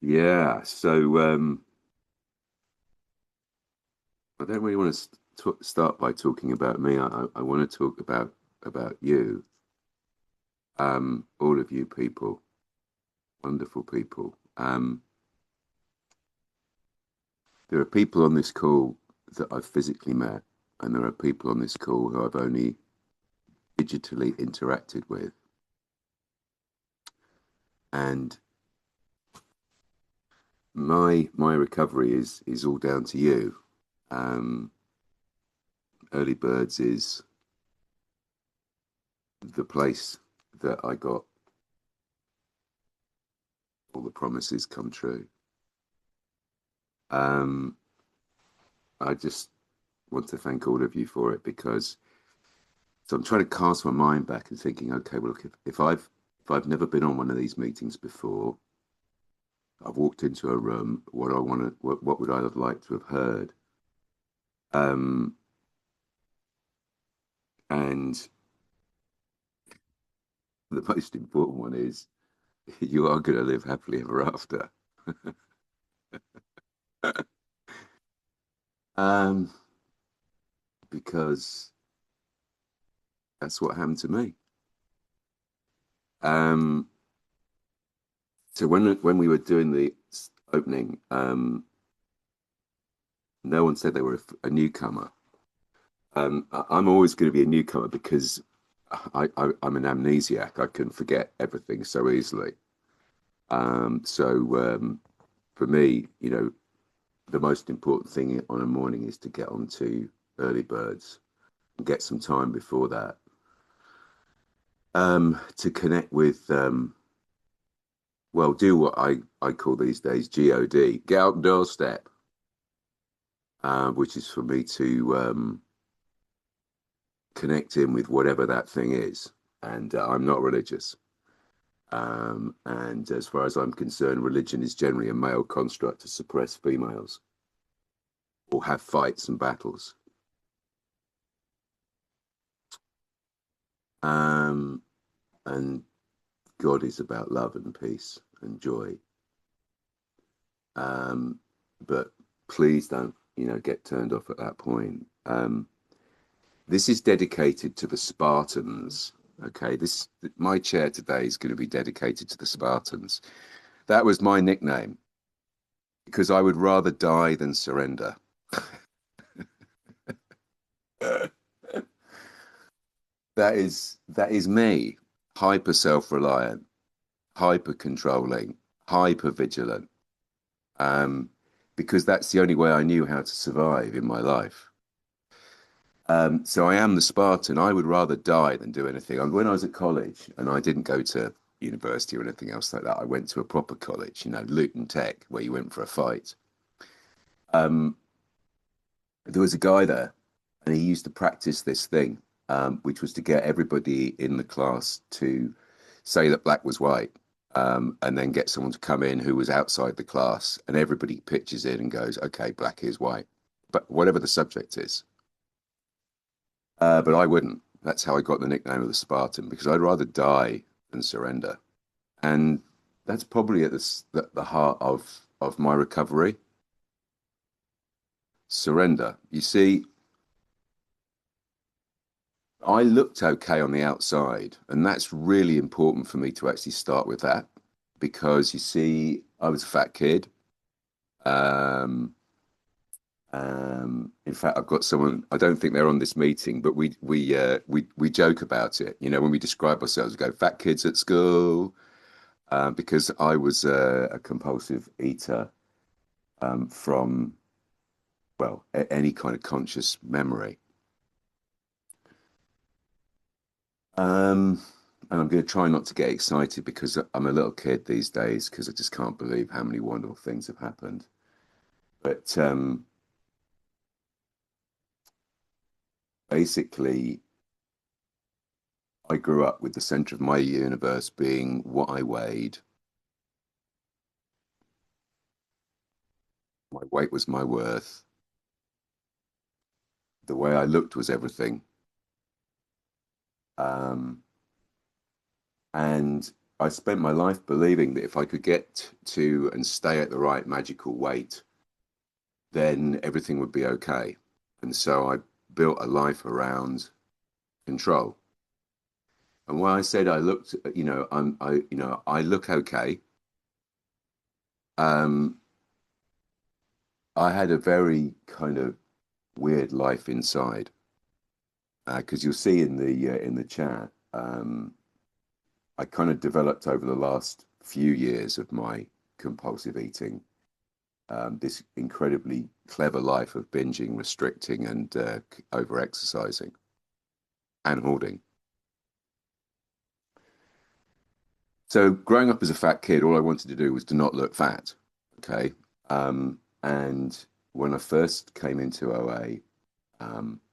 Yeah, so I don't really want to start by talking about me. I want to talk about you, all of you people, wonderful people. There are people on this call that I've physically met, and there are people on this call who I've only digitally interacted with. And my recovery is all down to you. Um, Early Birds is the place that I got all the promises come true. Um, I just want to thank all of you for it because so I'm trying to cast my mind back and thinking, okay, well, look, if I've never been on one of these meetings before, I've walked into a room, what would I have liked to have heard? Um, and the most important one is you are going to live happily ever after. um, because that's what happened to me. Um, so when we were doing the opening, no one said they were a newcomer. I'm always going to be a newcomer because I'm an amnesiac. I can forget everything so easily. So for me, the most important thing on a morning is to get onto early birds and get some time before that to connect with, well, do what I call these days GOD, get out doorstep, which is for me to connect in with whatever that thing is. And I'm not religious. And as far as I'm concerned, religion is generally a male construct to suppress females or have fights and battles. Um, and God is about love and peace and joy. Um, but please don't, get turned off at that point. This is dedicated to the Spartans. Okay, this my chair today is going to be dedicated to the Spartans. That was my nickname because I would rather die than surrender. That is me, hyper self-reliant, hyper controlling, hyper vigilant. Um, because that's the only way I knew how to survive in my life. So I am the Spartan. I would rather die than do anything. When I was at college, and I didn't go to university or anything else like that, I went to a proper college, Luton Tech, where you went for a fight. Um, there was a guy there, and he used to practice this thing, which was to get everybody in the class to say that black was white, and then get someone to come in who was outside the class, and everybody pitches in and goes, "Okay, black is white," but whatever the subject is. But I wouldn't. That's how I got the nickname of the Spartan because I'd rather die than surrender, and that's probably at the heart of my recovery. Surrender. You see, I looked okay on the outside, and that's really important for me to actually start with that because you see, I was a fat kid. Um, in fact, I've got someone. I don't think they're on this meeting, but we joke about it. When we describe ourselves, we go fat kids at school because I was a compulsive eater from well any kind of conscious memory. Um, and I'm going to try not to get excited because I'm a little kid these days because I just can't believe how many wonderful things have happened. But basically, I grew up with the center of my universe being what I weighed. My weight was my worth. The way I looked was everything. Um, and I spent my life believing that if I could get to and stay at the right magical weight, then everything would be okay. And so I built a life around control. And when I said I looked, I look okay. Um, I had a very kind of weird life inside, because you'll see in the chat, I kind of developed over the last few years of my compulsive eating, this incredibly clever life of binging, restricting, and over exercising and hoarding. So growing up as a fat kid, all I wanted to do was to not look fat. Okay. And when I first came into OA,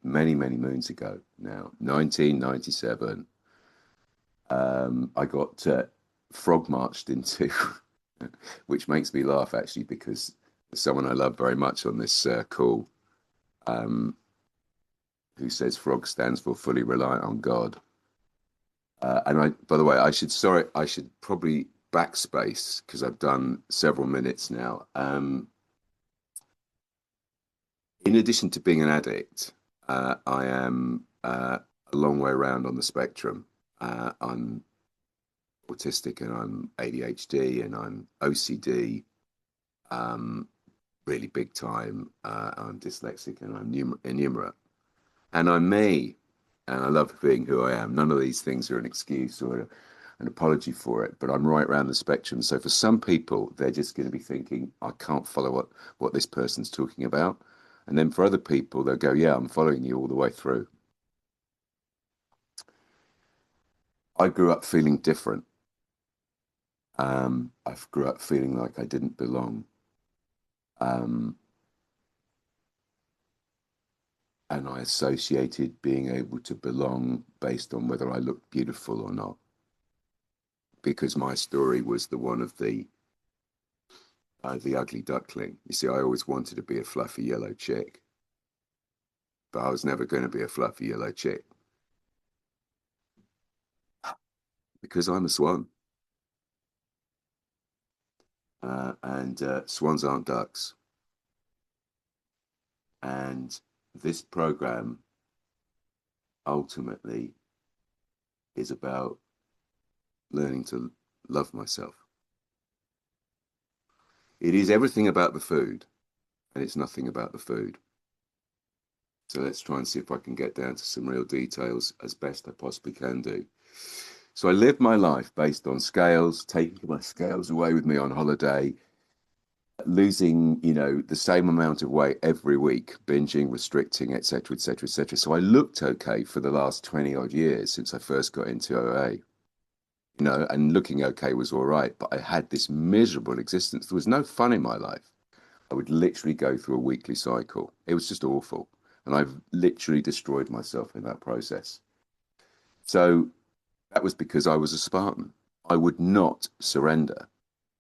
many, many moons ago now, 1997, I got frog marched into, which makes me laugh actually, because someone I love very much on this call, um, who says frog stands for fully reliant on God. And by the way, I should probably backspace because I've done several minutes now. In addition to being an addict, I am a long way around on the spectrum. I'm autistic and I'm ADHD and I'm OCD, um, really big time. I'm dyslexic and I'm enumerate. And I'm me. And I love being who I am. None of these things are an excuse or an apology for it, but I'm right around the spectrum. So for some people, they're just going to be thinking, I can't follow what this person's talking about. And then for other people, they'll go, yeah, I'm following you all the way through. I grew up feeling different. I grew up feeling like I didn't belong. Um, and I associated being able to belong based on whether I looked beautiful or not, because my story was the one of the ugly duckling. You see, I always wanted to be a fluffy yellow chick, but I was never going to be a fluffy yellow chick because I'm a swan, and swans aren't ducks. And this program ultimately is about learning to love myself. It is everything about the food, and it's nothing about the food. So let's try and see if I can get down to some real details as best I possibly can do. So I lived my life based on scales, taking my scales away with me on holiday, losing, the same amount of weight every week, binging, restricting, etc., etc., etc. So I looked okay for the last 20 odd years since I first got into OA, and looking okay was all right, but I had this miserable existence. There was no fun in my life. I would literally go through a weekly cycle. It was just awful. And I've literally destroyed myself in that process. So that was because I was a Spartan. I would not surrender.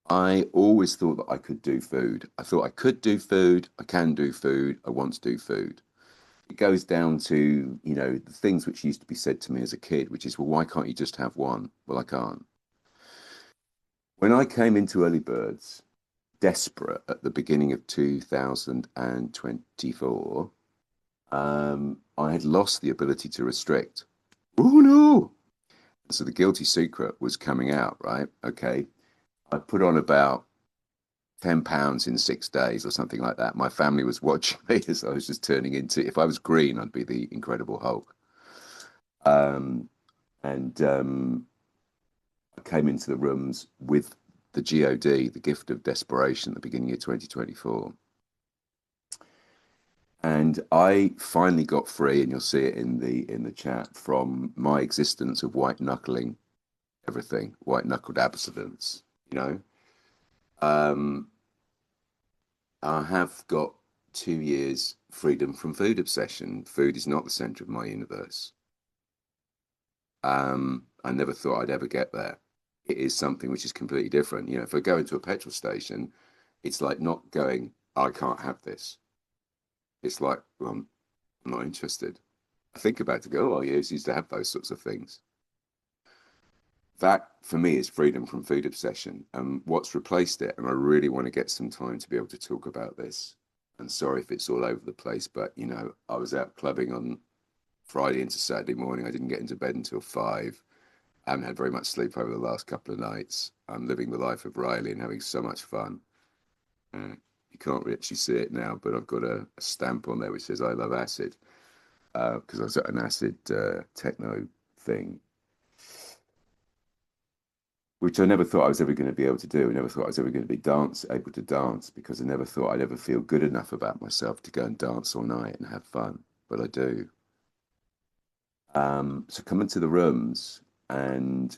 I always thought that I could do food. I thought I could do food. I can do food. I want to do food. It goes down to, the things which used to be said to me as a kid, which is, well, why can't you just have one? Well, I can't. When I came into Early Birds, desperate at the beginning of 2024, I had lost the ability to restrict. Oh no! So the guilty secret was coming out, right? Okay. I put on about 10 pounds in 6 days or something like that. My family was watching me as I was just turning into, if I was green, I'd be the Incredible Hulk. Um, and I came into the rooms with the GOD, the gift of desperation, at the beginning of 2024. And I finally got free, and you'll see it in the chat, from my existence of white knuckling everything, white knuckled abstinence. You know, um, I have got 2 years freedom from food obsession. Food is not the center of my universe. I never thought I'd ever get there. It is something which is completely different. If I go into a petrol station, it's like not going, I can't have this. It's like, well, I'm not interested. I think about it to go, oh, yeah, I used to have those sorts of things. that for me is freedom from food obsession. And what's replaced it, and I really want to get some time to be able to talk about this. And sorry if it's all over the place, but you know, I was out clubbing on Friday into Saturday morning. I didn't get into bed until 5. I haven't had very much sleep over the last couple of nights. I'm living the life of Riley and having so much fun. You can't actually see it now, but I've got a stamp on there which says I love acid, because I was at an acid techno thing, which I never thought I was ever going to be able to do. I never thought I was ever going to be able to dance, because I never thought I'd ever feel good enough about myself to go and dance all night and have fun. But I do. So coming to the rooms, and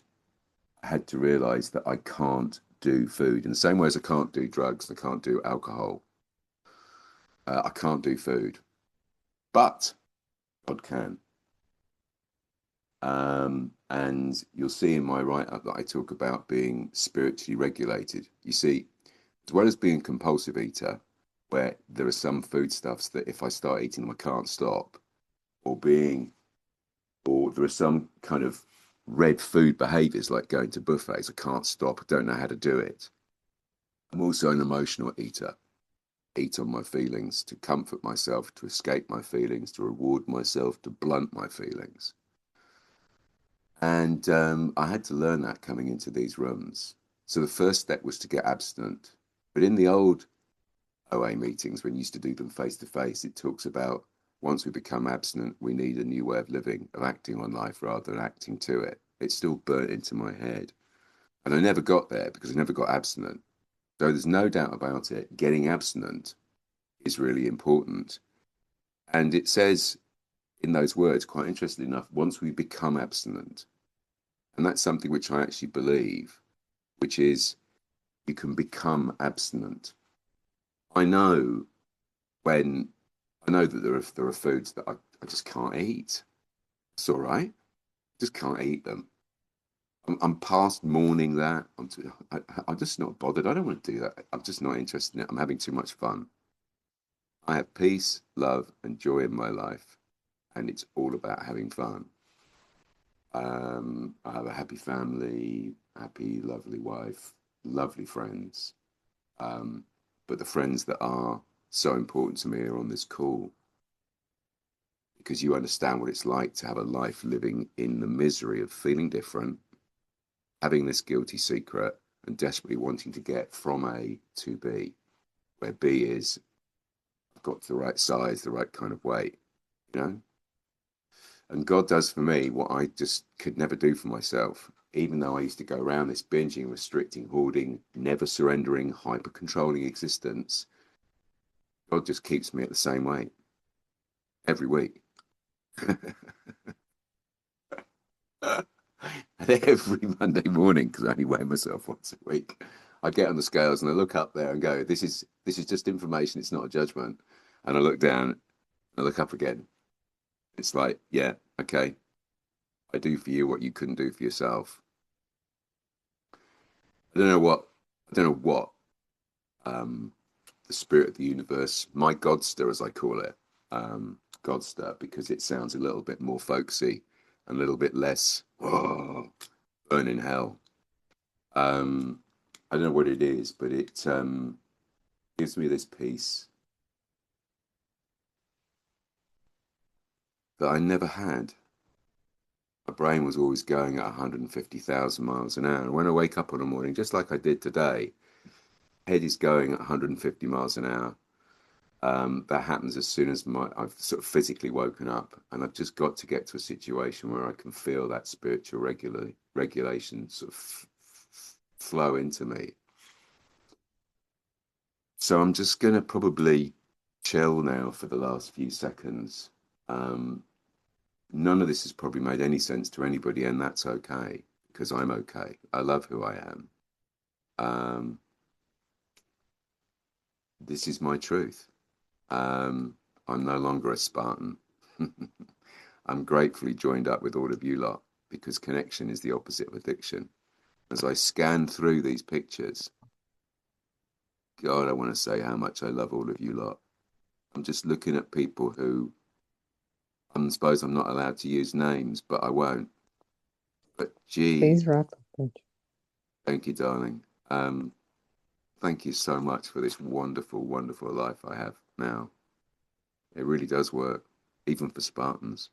I had to realize that I can't do food in the same way as I can't do drugs, I can't do alcohol, I can't do food, but God can. And you'll see in my write-up that I talk about being spiritually regulated. You see, as well as being a compulsive eater, where there are some foodstuffs that if I start eating them, I can't stop, or there are some kind of red food behaviors like going to buffets. I can't stop. I don't know how to do it. I'm also an emotional eater. Eat on my feelings to comfort myself, to escape my feelings, to reward myself, to blunt my feelings. And I had to learn that coming into these rooms. So the first step was to get abstinent. But in the old OA meetings, when you used to do them face to face, it talks about once we become abstinent, we need a new way of living, of acting on life rather than acting to it. It's still burnt into my head. And I never got there because I never got abstinent. So there's no doubt about it. Getting abstinent is really important. And it says in those words, quite interestingly enough, once we become abstinent, and that's something which I actually believe, which is you can become abstinent. I know when I know that there are foods that I just can't eat. It's all right. Just can't eat them. I'm past mourning that. I'm just not bothered. I don't want to do that. I'm just not interested in it. I'm having too much fun. I have peace, love, and joy in my life, and it's all about having fun. I have a happy family, happy, lovely wife, lovely friends. Um, but the friends that are so important to me are on this call, because you understand what it's like to have a life living in the misery of feeling different, having this guilty secret, and desperately wanting to get from A to B, where B is I've got the right size, the right kind of weight, you know? And God does for me what I just could never do for myself. Even though I used to go around this binging, restricting, hoarding, never surrendering, hyper controlling existence, God just keeps me at the same weight every week. And every Monday morning, because I only weigh myself once a week, I get on the scales and I look up there and go, this is just information, it's not a judgment. And I look down and I look up again. It's like, yeah, okay, I do for you what you couldn't do for yourself. I don't know what I don't know what um the spirit of the universe, my Godster as I call it, Godster, because it sounds a little bit more folksy and a little bit less burn in hell. Um, I don't know what it is, but it gives me this peace that I never had. My brain was always going at 150,000 miles an hour. And when I wake up in the morning, just like I did today, head is going at 150 miles an hour. That happens as soon as I've sort of physically woken up, and I've just got to get to a situation where I can feel that spiritual regulation sort of flow into me. So I'm just going to probably chill now for the last few seconds. Um, None of this has probably made any sense to anybody, and that's okay because I'm okay. I love who I am. Um, this is my truth. I'm no longer a Spartan. I'm gratefully joined up with all of you lot, because connection is the opposite of addiction. As I scan through these pictures, God, I want to say how much I love all of you lot. I'm just looking at people who I suppose I'm not allowed to use names, but I won't. But gee, Please, Rob. Thank you. Thank you, darling. Thank you so much for this wonderful, wonderful life I have now. It really does work, even for Spartans.